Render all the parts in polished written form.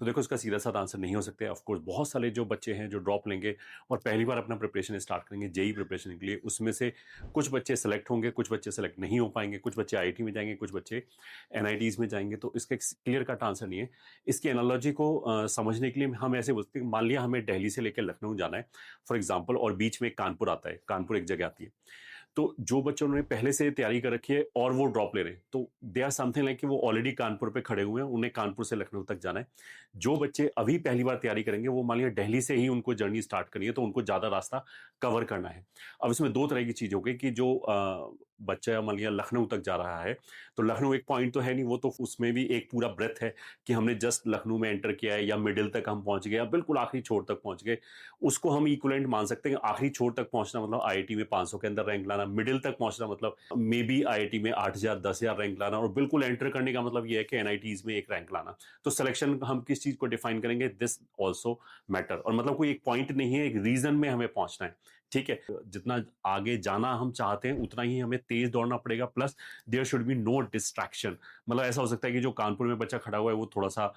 तो देखो इसका सीधा-साधा आंसर नहीं हो सकता है। ऑफ कोर्स बहुत सारे जो बच्चे हैं जो ड्रॉप लेंगे और पहली बार अपना प्रिपरेशन स्टार्ट करेंगे जेईई प्रिपरेशन के लिए, उसमें से कुछ बच्चे सेलेक्ट होंगे, कुछ बच्चे सेलेक्ट नहीं हो पाएँगे, कुछ बच्चे आईआईटी में जाएँगे, कुछ बच्चे एनआईटीज़ में जाएँगे, तो इसका एक क्लियर कट आंसर नहीं है। इसकी एनालॉजी को समझने के लिए हम ऐसे बोलते हैं, मान लिया हमें दिल्ली से लेकर लखनऊ जाना है फॉर एग्जाम्पल, और बीच में कानपुर आता है, कानपुर एक जगह आती है। तो जो बच्चों ने पहले से तैयारी कर रखी है और वो ड्रॉप ले रहे हैं, तो दे आर समथिंग लाइक कि वो ऑलरेडी कानपुर पे खड़े हुए हैं, उन्हें कानपुर से लखनऊ तक जाना है। जो बच्चे अभी पहली बार तैयारी करेंगे, वो मान लिया दिल्ली से ही उनको जर्नी स्टार्ट करनी है, तो उनको ज़्यादा रास्ता कवर करना है। अब इसमें 2 तरह की चीज़ हो गई कि जो बच्चा मान लिया लखनऊ तक जा रहा है, तो लखनऊ एक पॉइंट तो है नहीं, वो तो उसमें भी एक पूरा ब्रेथ है कि हमने जस्ट लखनऊ में एंटर किया है या मिडिल तक हम पहुँच गए या बिल्कुल आखिरी छोर तक पहुँच गए। उसको हम इक्विवेलेंट मान सकते हैं। आखिरी छोर तक पहुँचना मतलब आईआईटी में 500 के अंदर रैंक लाना, मिडिल तक पहुँचना मतलब मे बी आईआईटी में 8000 10,000 रैंक लाना, और बिल्कुल एंटर करने का मतलब ये है कि एनआईटीज़ में एक रैंक लाना। तो सिलेक्शन हम किस चीज़ को डिफाइन करेंगे, दिस आल्सो मैटर। और मतलब कोई एक पॉइंट नहीं है, एक रीजन में हमें पहुंचना है, ठीक है। जितना आगे जाना हम चाहते हैं उतना ही हमें तेज दौड़ना पड़ेगा, plus there should be no distraction. मतलब ऐसा हो सकता है कि जो कानपुर में बच्चा खड़ा हुआ है वो थोड़ा सा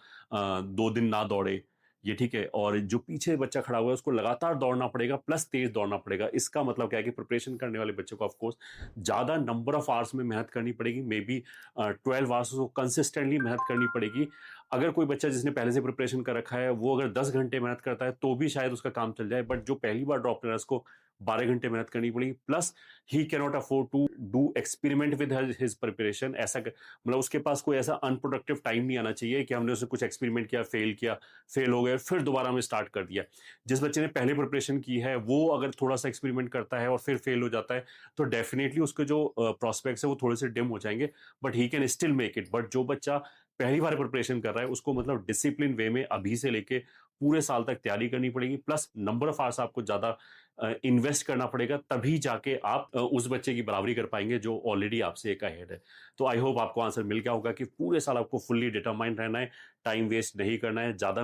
2 दिन ना दौड़े, ये ठीक है, और जो पीछे बच्चा खड़ा हुआ है उसको लगातार दौड़ना पड़ेगा, प्लस तेज दौड़ना पड़ेगा। इसका मतलब क्या है कि प्रिपरेशन करने वाले बच्चों को ऑफ कोर्स ज्यादा नंबर ऑफ आवर्स में मेहनत करनी पड़ेगी, मे बी 12 आवर्स को कंसिस्टेंटली मेहनत करनी पड़ेगी। अगर कोई बच्चा जिसने पहले से प्रिपरेशन कर रखा है वो अगर 10 घंटे मेहनत करता है तो भी शायद उसका काम चल जाए, बट जो पहली बार ड्रॉप ले रहा है उसको 12 घंटे मेहनत करनी पड़ेगी, plus he can not afford to do experiment with his preparation. मतलब उसके पास कोई ऐसा अनप्रोडक्टिव टाइम नहीं आना चाहिए कि हमने उससे कुछ एक्सपेरिमेंट किया, फेल हो गए, फिर दोबारा हमने स्टार्ट कर दिया। जिस बच्चे ने पहले प्रिपरेशन की है वो अगर थोड़ा सा एक्सपेरिमेंट करता है और फिर फेल हो जाता है, तो डेफिनेटली उसके जो प्रोस्पेक्ट्स है वो थोड़े से डिम हो जाएंगे, but he can still make it. But जो बच्चा पहली बार प्रिपरेशन कर रहा है उसको मतलब डिसिप्लिन वे में अभी से लेके पूरे साल तक तैयारी करनी पड़ेगी, प्लस नंबर ऑफ आवर्स आपको ज्यादा इन्वेस्ट करना पड़ेगा, तभी जाके आप उस बच्चे की बराबरी कर पाएंगे जो ऑलरेडी आपसे एक अहेड है। तो आई होप आपको आंसर मिल गया होगा कि पूरे साल आपको फुल्ली डिटरमाइंड रहना है, टाइम वेस्ट नहीं करना है, ज्यादा